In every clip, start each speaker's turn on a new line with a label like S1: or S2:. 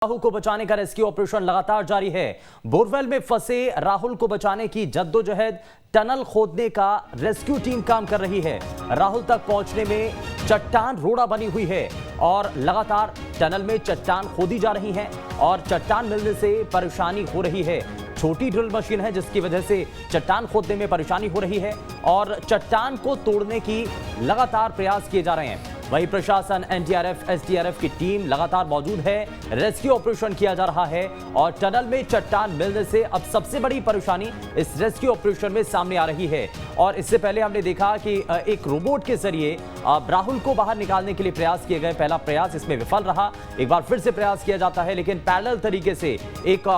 S1: राहुल को बचाने का रेस्क्यू ऑपरेशन लगातार जारी है। बोरवेल में फंसे राहुल को बचाने की जद्दोजहद, टनल खोदने का रेस्क्यू टीम काम कर रही है। राहुल तक पहुंचने में चट्टान रोड़ा बनी हुई है और लगातार टनल में चट्टान खोदी जा रही है और चट्टान मिलने से परेशानी हो रही है। छोटी ड्रिल मशीन है जिसकी वजह से चट्टान खोदने में परेशानी हो रही है और चट्टान को तोड़ने की लगातार प्रयास किए जा रहे हैं। वहीं प्रशासन, एनडीआरएफ, एसडीआरएफ की टीम लगातार मौजूद है। रेस्क्यू ऑपरेशन किया जा रहा है और टनल में चट्टान मिलने से अब सबसे बड़ी परेशानी इस रेस्क्यू ऑपरेशन में सामने आ रही है। और इससे पहले हमने देखा कि एक रोबोट के जरिए राहुल को बाहर निकालने के लिए प्रयास किए गए। पहला प्रयास इसमें विफल रहा, एक बार फिर से प्रयास किया जाता है, लेकिन पैरेलल तरीके से एक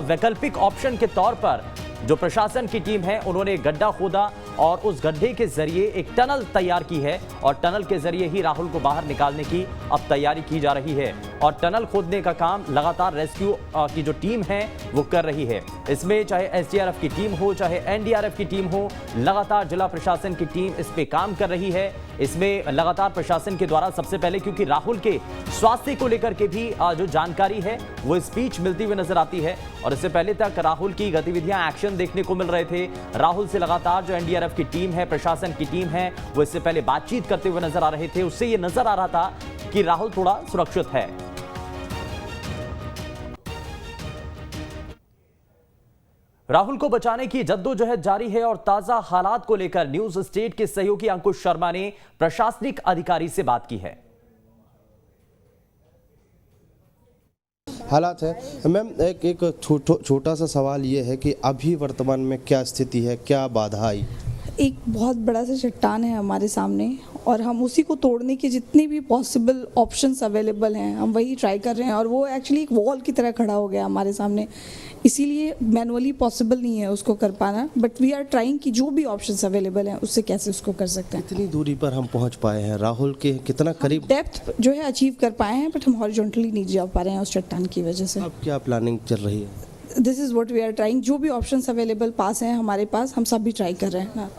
S1: वैकल्पिक ऑप्शन के तौर पर जो प्रशासन की टीम है उन्होंने गड्ढा खोदा और उस गड्ढे के जरिए एक टनल तैयार की है और टनल के जरिए ही राहुल को बाहर निकालने की अब तैयारी की जा रही है। और टनल खोदने का काम लगातार रेस्क्यू की जो टीम है वो कर रही है। इसमें चाहे एसडीआरएफ की टीम हो, चाहे एनडीआरएफ की टीम हो, लगातार जिला प्रशासन की टीम इस पे काम कर रही है। इसमें लगातार प्रशासन के द्वारा सबसे पहले, क्योंकि राहुल के स्वास्थ्य को लेकर के भी जो जानकारी है वो स्पीच मिलती हुई नजर आती है और इससे पहले तक राहुल की गतिविधियां, एक्शन देखने को मिल रहे थे। राहुल से लगातार जो एनडीआरएफ की टीम है, प्रशासन की टीम है, वो इससे पहले बातचीत करते हुए नजर आ रहे थे। उससे ये नजर आ रहा था कि राहुल थोड़ा सुरक्षित है। राहुल को बचाने की जद्दोजहद जारी है और ताजा हालात को लेकर न्यूज स्टेट के सहयोगी अंकुश शर्मा ने प्रशासनिक अधिकारी से बात की है।
S2: हालात है मैम, एक छोटा सा सवाल ये है कि अभी वर्तमान में क्या स्थिति है, क्या बाधा आई?
S3: एक बहुत बड़ा सा चट्टान है हमारे सामने और हम उसी को तोड़ने के जितने भी पॉसिबल ऑप्शंस अवेलेबल हैं हम वही ट्राई कर रहे हैं और वो एक्चुअली एक वॉल की तरह खड़ा हो गया हमारे सामने, इसीलिए मैनुअली पॉसिबल नहीं है उसको कर पाना, बट वी आर ट्राइंग कि जो भी ऑप्शंस अवेलेबल हैं उससे कैसे उसको कर सकते हैं।
S2: कितनी दूरी पर हम पहुंच पाए हैं? राहुल के कितना करीब
S3: डेप्थ जो है अचीव कर पाए हैं, बट हम हॉरिजॉन्टली नहीं जा पा रहे हैं उस चट्टान की वजह से।
S2: अब क्या प्लानिंग चल रही है?
S3: This is what we are trying, जो भी ऑप्शंस अवेलेबल पास हैं हमारे पास हम सब भी ट्राई कर रहे हैं।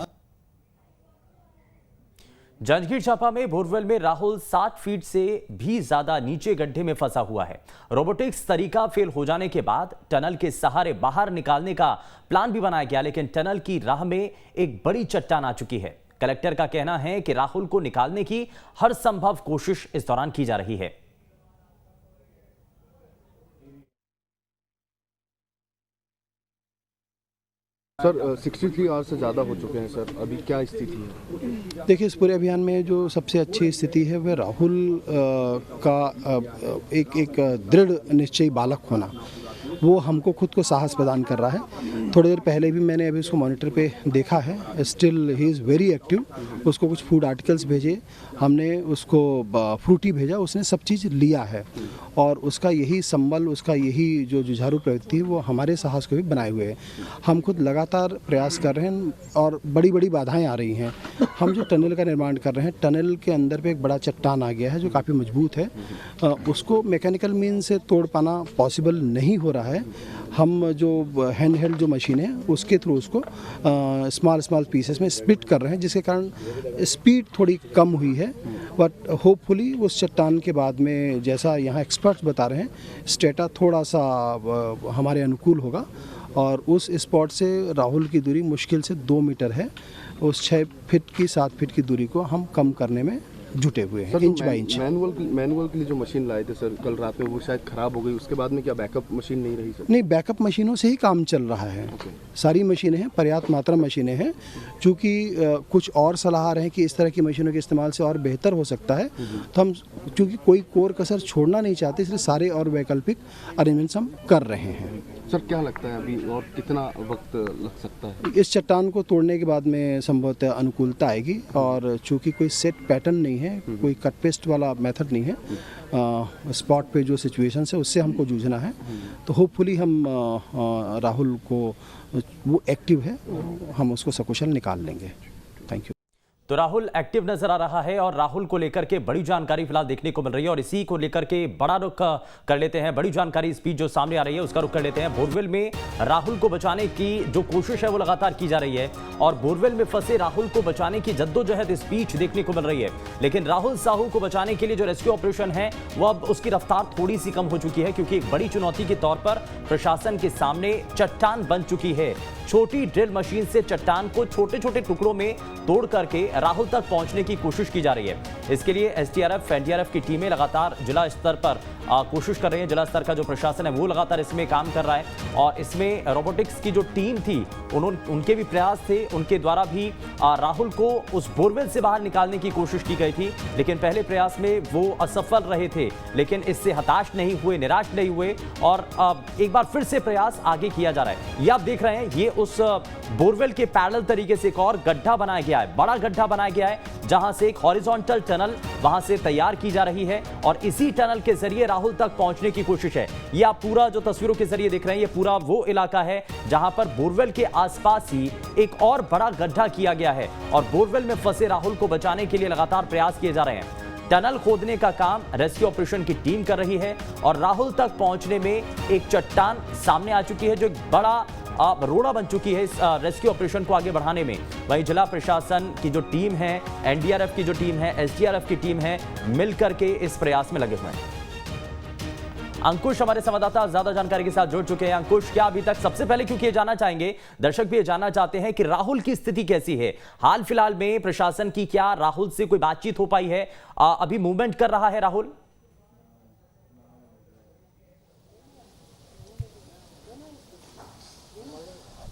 S1: जांजगीर चांपा में बोरवेल में राहुल 60 फीट से भी ज्यादा नीचे गड्ढे में फंसा हुआ है। रोबोटिक्स तरीका फेल हो जाने के बाद टनल के सहारे बाहर निकालने का प्लान भी बनाया गया, लेकिन टनल की राह में एक बड़ी चट्टान आ चुकी है। कलेक्टर का कहना है कि राहुल को निकालने की हर संभव कोशिश इस दौरान की जा रही है।
S4: सर 63 आवर्स से ज़्यादा हो चुके हैं सर, अभी क्या स्थिति है?
S5: देखिए, इस पूरे अभियान में जो सबसे अच्छी स्थिति है वह राहुल का एक दृढ़ निश्चयी बालक होना, वो हमको खुद को साहस प्रदान कर रहा है। थोड़ी देर पहले भी मैंने अभी उसको मॉनिटर पे देखा है, still he is very active. उसको कुछ फूड आर्टिकल्स भेजे, हमने उसको फ्रूटी भेजा, उसने सब चीज़ लिया है और उसका यही संबल, उसका यही जो जुझारू प्रवृत्ति है वो हमारे साहस को भी बनाए हुए है। हम खुद लगातार प्रयास कर रहे हैं और बड़ी बड़ी बाधाएं आ रही हैं। हम जो टनल का निर्माण कर रहे हैं, टनल के अंदर पे एक बड़ा चट्टान आ गया है जो काफ़ी मजबूत है, उसको मैकेनिकल मीन से तोड़ पाना पॉसिबल नहीं हो रहा है। हम जो हैंड हेल्ड जो मशीन है उसके थ्रू उसको स्मॉल पीसेस में स्प्लिट कर रहे हैं, जिसके कारण स्पीड थोड़ी कम हुई है, बट होपफुली उस चट्टान के बाद में, जैसा यहाँ एक्सपर्ट्स बता रहे हैं, स्टेटा थोड़ा सा हमारे अनुकूल होगा और उस स्पॉट से राहुल की दूरी मुश्किल से 2 मीटर है। उस 6 फीट की 7 फीट की दूरी को हम कम करने में जुटे हुए हैं, इंच बाय इंच।
S4: मैनुअल के लिए जो मशीन लाए थे सर कल रात में, वो शायद खराब हो गई, उसके बाद में क्या बैकअप मशीन नहीं रही सर?
S5: नहीं, बैकअप मशीनों से ही काम चल रहा है। सारी मशीनें हैं, पर्याप्त मात्रा मशीनें हैं। चूँकि कुछ और सलाह आ रहे हैं कि इस तरह की मशीनों के इस्तेमाल से और बेहतर हो सकता है, तो हम चूँकि कोई कोर कसर छोड़ना नहीं चाहते, इसलिए सारे और वैकल्पिक अरेंजमेंट्स हम कर रहे हैं।
S4: सर क्या लगता है अभी और कितना वक्त लग सकता है?
S5: इस चट्टान को तोड़ने के बाद में संभवतः अनुकूलता आएगी और चूँकि कोई सेट पैटर्न नहीं है, कोई कट पेस्ट वाला मेथड नहीं है, स्पॉट पे जो सिचुएशन है उससे हमको जूझना है, तो होपफुली हम राहुल को, वो एक्टिव है, हम उसको सकुशल निकाल लेंगे। Thank you.
S1: तो राहुल एक्टिव नजर आ रहा है और राहुल को लेकर के बड़ी जानकारी फिलहाल देखने को मिल रही है और इसी को लेकर के बड़ा रुख कर लेते हैं। बड़ी जानकारी इस बीच जो सामने आ रही है उसका रुख कर लेते हैं। बोरवेल में राहुल को बचाने की जो कोशिश है वो लगातार की जा रही है और बोरवेल में फंसे राहुल को बचाने की जद्दोजहद इस बीच देखने को मिल रही है। लेकिन राहुल साहू को बचाने के लिए जो रेस्क्यू ऑपरेशन है वो अब उसकी रफ्तार थोड़ी सी कम हो चुकी है, क्योंकि एक बड़ी चुनौती के तौर पर प्रशासन के सामने चट्टान बन चुकी है। छोटी ड्रिल मशीन से चट्टान को छोटे छोटे टुकड़ों में तोड़ करके राहुल तक पहुंचने की कोशिश की जा रही है। इसके लिए एसडीआरएफ, एनडीआरएफ की टीमें लगातार जिला स्तर पर कोशिश कर रही है। जिला स्तर का जो प्रशासन है वो लगातार इसमें काम कर रहा है और इसमें रोबोटिक्स की जो टीम थी उनके भी प्रयास थे, उनके द्वारा भी राहुल को उस बोरवेल से बाहर निकालने की कोशिश की गई थी, लेकिन पहले प्रयास में वो असफल रहे थे। लेकिन इससे हताश नहीं हुए, निराश नहीं हुए और एक बार फिर से प्रयास आगे किया जा रहा है। ये आप देख रहे हैं, ये उस बोरवेल के पैरेलल तरीके से एक और गड्ढा बनाया गया है, बड़ा गड्ढा बनाया गया है, जहां से एक हॉरिजॉन्टल टनल वहां से तैयार की जा रही है और इसी टनल के जरिए राहुल तक पहुंचने की कोशिश है। ये आप पूरा जो तस्वीरों के जरिए देख रहे हैं, ये पूरा वो इलाका है जहां पर बोरवेल के आसपास ही एक और बड़ा गड्ढा किया गया है और बोरवेल में फंसे राहुल को बचाने के लिए लगातार प्रयास किए जा रहे हैं। टनल खोदने का काम रेस्क्यू ऑपरेशन की टीम कर रही है और राहुल तक पहुंचने में एक चट्टान सामने आ चुकी है जो एक बड़ा रोड़ा बन चुकी है इस रेस्क्यू ऑपरेशन को आगे बढ़ाने में। वहीं जिला प्रशासन की जो टीम है, एनडीआरएफ की जो टीम है, एसडीआरएफ की टीम है, मिलकर के इस प्रयास में लगे हुए हैं। अंकुश हमारे संवाददाता ज्यादा जानकारी के साथ जुड़ चुके हैं। अंकुश, क्या अभी तक, सबसे पहले क्योंकि ये जानना चाहेंगे, दर्शक भी ये जानना चाहते हैं कि राहुल की स्थिति कैसी है हाल फिलहाल में, प्रशासन की क्या राहुल से कोई बातचीत हो पाई है? अभी मूवमेंट कर रहा है राहुल?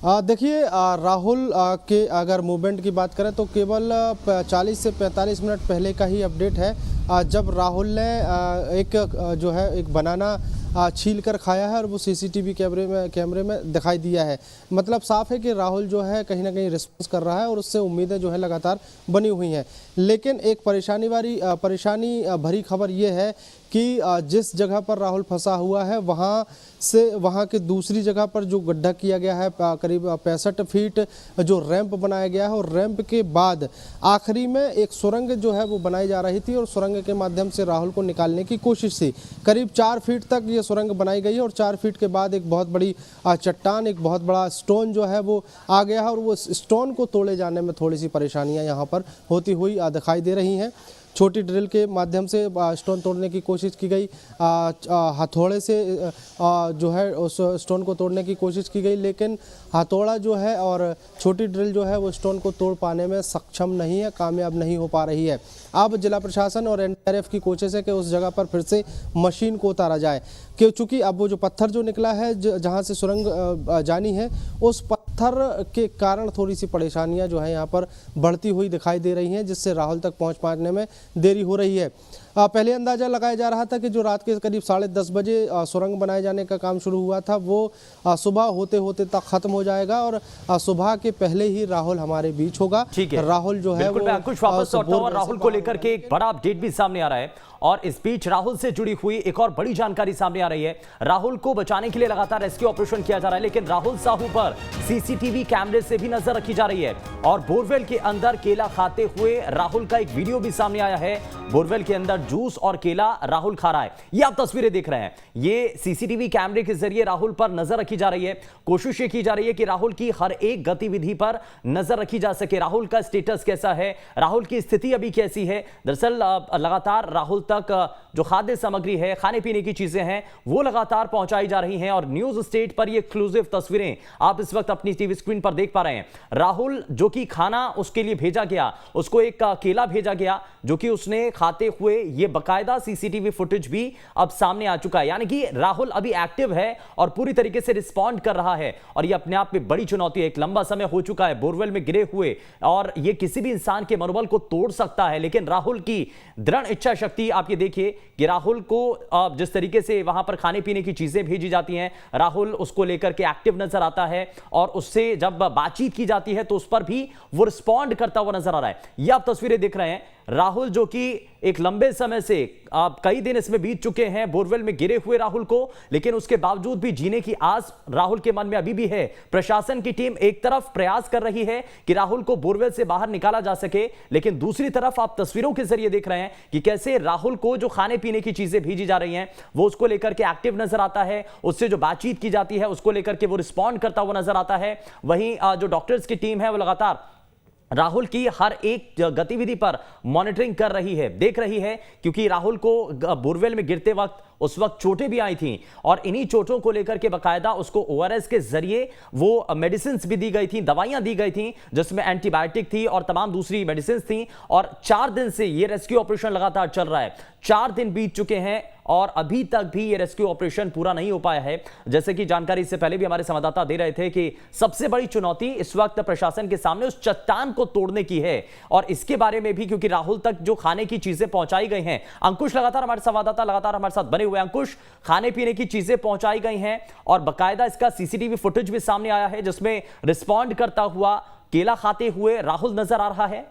S2: देखिए, राहुल के अगर मूवमेंट की बात करें तो केवल 40 से 45 मिनट पहले का ही अपडेट है, जब राहुल ने एक जो है एक बनाना छील कर खाया है और वो सीसीटीवी कैमरे में दिखाई दिया है। मतलब साफ है कि राहुल जो है कहीं ना कहीं रिस्पॉन्स कर रहा है और उससे उम्मीदें जो है लगातार बनी हुई हैं। लेकिन एक परेशानी भरी खबर ये है कि जिस जगह पर राहुल फंसा हुआ है वहाँ के दूसरी जगह पर जो गड्ढा किया गया है, करीब 65 फीट जो रैंप बनाया गया है, और रैंप के बाद आखिरी में एक सुरंग जो है वो बनाई जा रही थी और सुरंग के माध्यम से राहुल को निकालने की कोशिश थी। करीब 4 फीट तक ये सुरंग बनाई गई है और 4 फीट के बाद एक बहुत बड़ी चट्टान, एक बहुत बड़ा स्टोन जो है वो आ गया है और वो स्टोन को तोड़े जाने में थोड़ी सी परेशानियां यहाँ पर होती हुई दिखाई दे रही हैं। छोटी ड्रिल के माध्यम से स्टोन तोड़ने की कोशिश की गई, हथौड़े से जो है उस स्टोन को तोड़ने की कोशिश की गई, लेकिन हथौड़ा जो है और छोटी ड्रिल जो है वो स्टोन को तोड़ पाने में सक्षम नहीं है, कामयाब नहीं हो पा रही है। अब जिला प्रशासन और एनडीआरएफ की कोशिश है कि उस जगह पर फिर से मशीन को उतारा जाए, क्योंकि अब वो जो पत्थर जो निकला है जहाँ से सुरंग जानी है, उस पत्थर के कारण थोड़ी सी परेशानियां जो है यहाँ पर बढ़ती हुई दिखाई दे रही हैं, जिससे राहुल तक पहुँच पाने में देरी हो रही है। पहले अंदाजा लगाया जा रहा था कि जो रात के करीब 10:30 बजे सुरंग बनाए जाने का काम शुरू हुआ था वो सुबह होते होते तक खत्म हो जाएगा और सुबह के पहले ही राहुल हमारे बीच होगा।
S1: ठीक है,
S2: राहुल जो है
S1: वो कुछ वापस लौटा और राहुल को लेकर के एक बड़ा अपडेट भी सामने आ रहा है और इस बीच राहुल से जुड़ी हुई एक और बड़ी जानकारी सामने आ रही है। राहुल को बचाने के लिए लगातार रेस्क्यू ऑपरेशन किया जा रहा है, लेकिन राहुल साहू पर सीसीटीवी कैमरे से भी नजर रखी जा रही है और बोरवेल के अंदर केला खाते हुए राहुल का एक वीडियो भी सामने आया है। बोरवेल के अंदर जूस और केला राहुल खा रहा है, ये आप तस्वीरें देख रहे हैं। ये सीसीटीवी कैमरे के जरिए राहुल पर नजर रखी जा रही है। कोशिश ये की जा रही है कि राहुल की हर एक गतिविधि पर नजर रखी जा सके। राहुल का स्टेटस कैसा है, राहुल की स्थिति अभी कैसी है। दरअसल लगातार राहुल तक जो खाद्य सामग्री है, खाने पीने की चीजें हैं, वो लगातार पहुंचाई जा रही हैं और न्यूज स्टेट पर ये एक्सक्लूसिव तस्वीरें आप इस वक्त अपनी टीवी स्क्रीन पर देख पा रहे हैं। राहुल जो कि खाना उसके लिए भेजा गया, उसको एक केला भेजा गया जो कि उसने खाते हुए, ये बकायदा सीसीटीवी फुटेज भी अब सामने आ चुका है। यानी कि राहुल अभी एक्टिव है और पूरी तरीके से रिस्पॉन्ड कर रहा है और ये अपने आप में बड़ी चुनौती है। एक लंबा समय हो चुका है बोरवेल में गिरे हुए और ये किसी भी इंसान के मनोबल को तोड़ सकता है, लेकिन राहुल की दृढ़ इच्छा शक्ति आप ये देखिए कि राहुल को जिस तरीके से वहां पर खाने पीने की चीजें भेजी जाती हैं, राहुल उसको लेकर के एक्टिव नजर आता है और उससे जब बातचीत की जाती है तो उस पर भी वो रिस्पॉन्ड करता हुआ नजर आ रहा है। ये आप तस्वीरें देख रहे हैं। राहुल जो कि एक लंबे समय से कई दिन इसमें बीत चुके हैं बोरवेल में गिरे हुए राहुल को, लेकिन उसके बावजूद भी जीने की आस राहुल के मन में अभी भी है। प्रशासन की टीम एक तरफ प्रयास कर रही है कि राहुल को बोरवेल से बाहर निकाला जा सके, लेकिन दूसरी तरफ आप तस्वीरों के जरिए देख रहे हैं कि कैसे राहुल को जो खाने पीने की चीजें भेजी जा रही हैं वो उसको लेकर के एक्टिव नजर आता है, उससे जो बातचीत की जाती है उसको लेकर के वो रिस्पॉन्ड करता हुआ नजर आता है। वहीं जो डॉक्टर्स की टीम है वो लगातार राहुल की हर एक गतिविधि पर मॉनिटरिंग कर रही है, देख रही है, क्योंकि राहुल को बोरवेल में गिरते वक्त उस वक्त चोटें भी आई थीं और इन्हीं चोटों को लेकर के बकायदा उसको ओआरएस के जरिए वो मेडिसिन भी दी गई थी, दवाइयां दी गई थी, जिसमें एंटीबायोटिक थी और तमाम दूसरी मेडिसिन थी। और 4 दिन से ये रेस्क्यू ऑपरेशन लगातार चल रहा है। 4 दिन बीत चुके हैं और अभी तक भी ये रेस्क्यू ऑपरेशन पूरा नहीं हो पाया है। जैसे कि जानकारी इससे पहले भी हमारे संवाददाता दे रहे थे कि सबसे बड़ी चुनौती इस वक्त प्रशासन के सामने उस चट्टान को तोड़ने की है, और इसके बारे में भी क्योंकि राहुल तक जो खाने की चीजें पहुंचाई गई हैं, अंकुश लगातार हमारे संवाददाता लगातार हमारे साथ बने हुए। अंकुश, खाने पीने की चीजें पहुंचाई गई हैं और बकायदा इसका सीसीटीवी फुटेज भी सामने आया है जिसमें रिस्पॉन्ड करता हुआ केला खाते हुए राहुल नजर आ रहा है।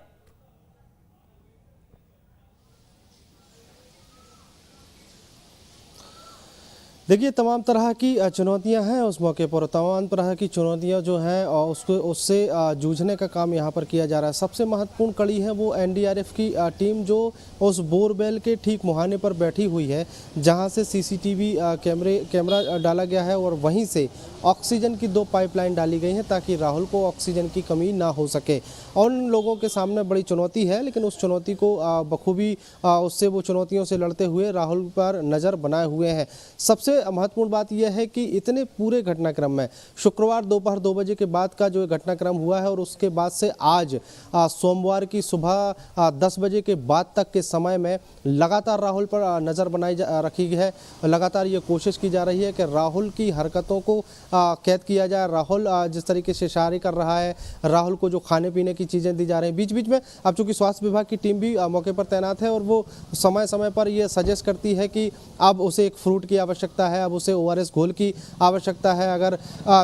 S2: देखिए, तमाम तरह की चुनौतियां हैं उस मौके पर, तमाम तरह की चुनौतियां जो हैं और उससे जूझने का काम यहां पर किया जा रहा है। सबसे महत्वपूर्ण कड़ी है वो एनडीआरएफ की टीम जो उस बोरवेल के ठीक मुहाने पर बैठी हुई है, जहां से सीसीटीवी कैमरा डाला गया है और वहीं से ऑक्सीजन की 2 पाइपलाइन डाली गई हैं ताकि राहुल को ऑक्सीजन की कमी ना हो सके। और उन लोगों के सामने बड़ी चुनौती है, लेकिन उस चुनौती को बखूबी उससे वो चुनौतियों से लड़ते हुए राहुल पर नज़र बनाए हुए हैं। सबसे महत्वपूर्ण बात यह है कि इतने पूरे घटनाक्रम में शुक्रवार दोपहर 2 बजे के बाद का जो घटनाक्रम हुआ है और उसके बाद से आज सोमवार की सुबह 10 बजे के बाद तक के समय में लगातार राहुल पर नज़र बनाई रखी गई है। लगातार ये कोशिश की जा रही है कि राहुल की हरकतों को कैद किया जाए। राहुल जिस तरीके से शायरी कर रहा है, राहुल को जो खाने पीने की चीज़ें दी जा रही हैं, बीच बीच में अब चूँकि स्वास्थ्य विभाग की टीम भी मौके पर तैनात है और वो समय समय पर ये सजेस्ट करती है कि अब उसे एक फ्रूट की आवश्यकता है, अब उसे ओआरएस घोल की आवश्यकता है। अगर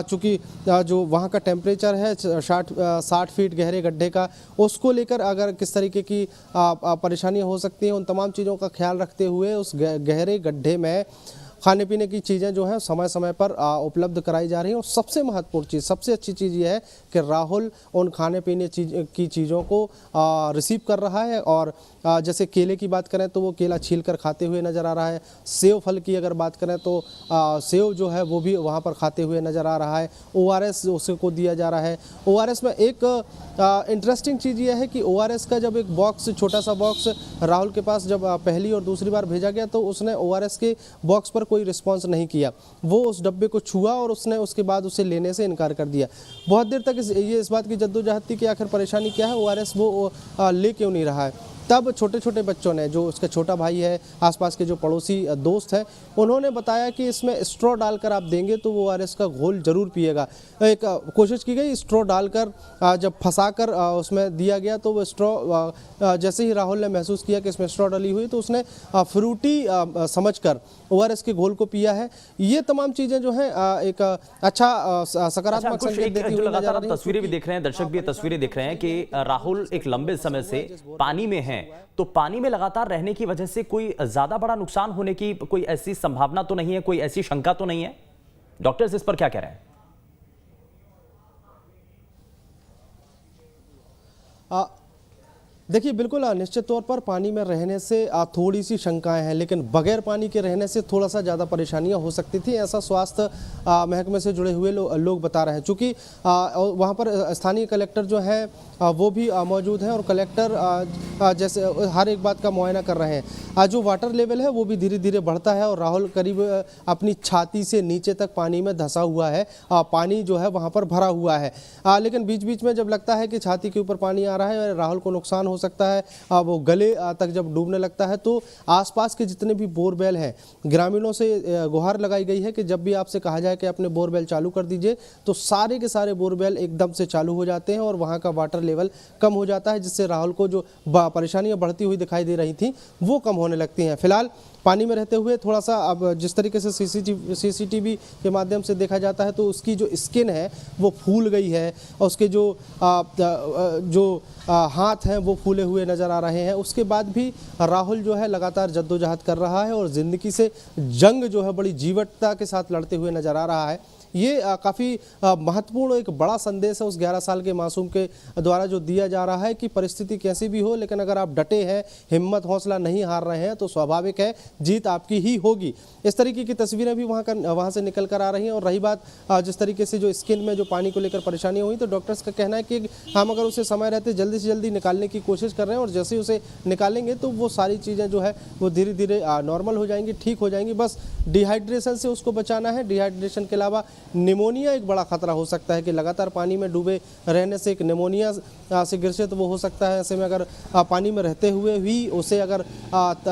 S2: चूँकि जो वहाँ का टेम्परेचर है 60 फीट गहरे गड्ढे का, उसको लेकर अगर किस तरीके की परेशानियाँ हो सकती हैं, उन तमाम चीज़ों का ख्याल रखते हुए उस गहरे गड्ढे में खाने पीने की चीज़ें जो हैं समय समय पर उपलब्ध कराई जा रही हैं। और सबसे महत्वपूर्ण चीज़, सबसे अच्छी चीज़ ये है कि राहुल उन खाने पीने की चीज़ों को रिसीव कर रहा है। और जैसे केले की बात करें तो वो केला छील कर खाते हुए नज़र आ रहा है। सेव फल की अगर बात करें तो सेव जो है वो भी वहाँ पर खाते हुए नज़र आ रहा है। ओआरएस उसको दिया जा रहा है। ओआरएस में एक इंटरेस्टिंग चीज़ ये है कि ओआरएस का जब एक बॉक्स, छोटा सा बॉक्स राहुल के पास जब पहली और दूसरी बार भेजा गया तो उसने ओआरएस के बॉक्स पर कोई रिस्पांस नहीं किया। वो उस डब्बे को छुआ और उसने उसके बाद उसे लेने से इनकार कर दिया। बहुत देर तक इस बात की जद्दोजहद थी कि आखिर परेशानी क्या है, ओआरएस वो ले क्यों नहीं रहा है। तब छोटे छोटे बच्चों ने, जो उसका छोटा भाई है, आसपास के जो पड़ोसी दोस्त हैं, उन्होंने बताया कि इसमें स्ट्रॉ डालकर आप देंगे तो वो ओआरएस का घोल जरूर पिएगा। एक कोशिश की गई, स्ट्रॉ डालकर जब फंसाकर उसमें दिया गया तो वो स्ट्रॉ जैसे ही राहुल ने महसूस किया कि इसमें स्ट्रॉ डली हुई तो उसने फ्रूटी समझकर ओआरएस के घोल को पिया है। ये तमाम चीज़ें जो हैं एक अच्छा सकारात्मक संकेत देती हुई नजर आ रही हैं।
S1: तस्वीरें भी देख रहे हैं, दर्शक भी तस्वीरें देख रहे हैं कि राहुल एक लंबे समय से पानी में है, तो पानी में लगातार रहने की वजह से कोई ज्यादा बड़ा नुकसान होने की कोई ऐसी संभावना तो नहीं है, कोई ऐसी शंका तो नहीं है? डॉक्टर्स इस पर क्या कह रहे हैं?
S2: देखिए, बिल्कुल निश्चित तौर पर पानी में रहने से थोड़ी सी शंकाएं हैं, लेकिन बगैर पानी के रहने से थोड़ा सा ज़्यादा परेशानियां हो सकती थी, ऐसा स्वास्थ्य महकमे से जुड़े हुए लोग बता रहे हैं। चूँकि वहां पर स्थानीय कलेक्टर जो हैं वो भी मौजूद हैं और कलेक्टर जैसे हर एक बात का मुआयना कर रहे हैं। जो वाटर लेवल है वो भी धीरे धीरे बढ़ता है और राहुल करीब अपनी छाती से नीचे तक पानी में धंसा हुआ है। पानी जो है वहाँ पर भरा हुआ है, लेकिन बीच बीच में जब लगता है कि छाती के ऊपर पानी आ रहा है और राहुल को नुकसान हो सकता है, वो गले तक जब डूबने लगता है, तो आसपास के जितने भी बोरवेल हैं, ग्रामीणों से गुहार लगाई गई है कि जब भी आपसे कहा जाए कि अपने बोरवेल चालू कर दीजिए तो सारे के सारे बोरवेल एकदम से चालू हो जाते हैं और वहाँ का वाटर लेवल कम हो जाता है, जिससे राहुल को जो परेशानियां बढ़ती हुई दिखाई दे रही थी वो कम होने लगती हैं। फिलहाल पानी में रहते हुए थोड़ा सा, अब जिस तरीके से सीसीटीवी के माध्यम से देखा जाता है तो उसकी जो स्किन है वो फूल गई है और उसके जो हाथ हैं वो फूले हुए नज़र आ रहे हैं। उसके बाद भी राहुल जो है लगातार जद्दोजहद कर रहा है और ज़िंदगी से जंग जो है बड़ी जीवटता के साथ लड़ते हुए नज़र आ रहा है। ये काफ़ी महत्वपूर्ण एक बड़ा संदेश है उस 11 साल के मासूम के द्वारा जो दिया जा रहा है कि परिस्थिति कैसी भी हो, लेकिन अगर आप डटे हैं, हिम्मत हौसला नहीं हार रहे हैं तो स्वाभाविक है जीत आपकी ही होगी। इस तरीके की तस्वीरें भी वहाँ से निकल कर आ रही हैं। और रही बात जिस तरीके से जो स्किन में जो पानी को लेकर परेशानियाँ हुई, तो डॉक्टर्स का कहना है कि हम अगर उसे समय रहते जल्दी से जल्दी निकालने की कोशिश कर रहे हैं और जैसे ही उसे निकालेंगे तो वो सारी चीज़ें जो है वो धीरे धीरे नॉर्मल हो जाएंगी, ठीक हो जाएंगी। बस डिहाइड्रेशन से उसको बचाना है। डिहाइड्रेशन के अलावा निमोनिया एक बड़ा खतरा हो सकता है कि लगातार पानी में डूबे रहने से एक निमोनिया से ग्रसित वो हो सकता है। ऐसे में अगर पानी में रहते हुए भी उसे अगर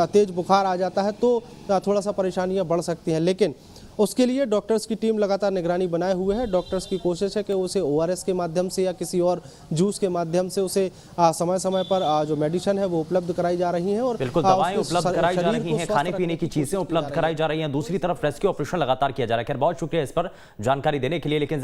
S2: तेज बुखार आ जाता है तो थोड़ा सा परेशानियां बढ़ सकती हैं, लेकिन उसके लिए डॉक्टर्स की टीम लगातार निगरानी बनाए हुए है। डॉक्टर्स की कोशिश है कि उसे ORS के माध्यम से या किसी और जूस के माध्यम से उसे समय समय पर जो मेडिसिन है वो उपलब्ध कराई जा रही हैं और
S1: बिल्कुल दवाएं उपलब्ध कराई जा रही हैं, खाने पीने की चीजें उपलब्ध कराई जा रही हैं। दूसरी तरफ रेस्क्यू ऑपरेशन लगातार किया जा रहा है। खैर बहुत शुक्रिया इस पर जानकारी देने के लिए। लेकिन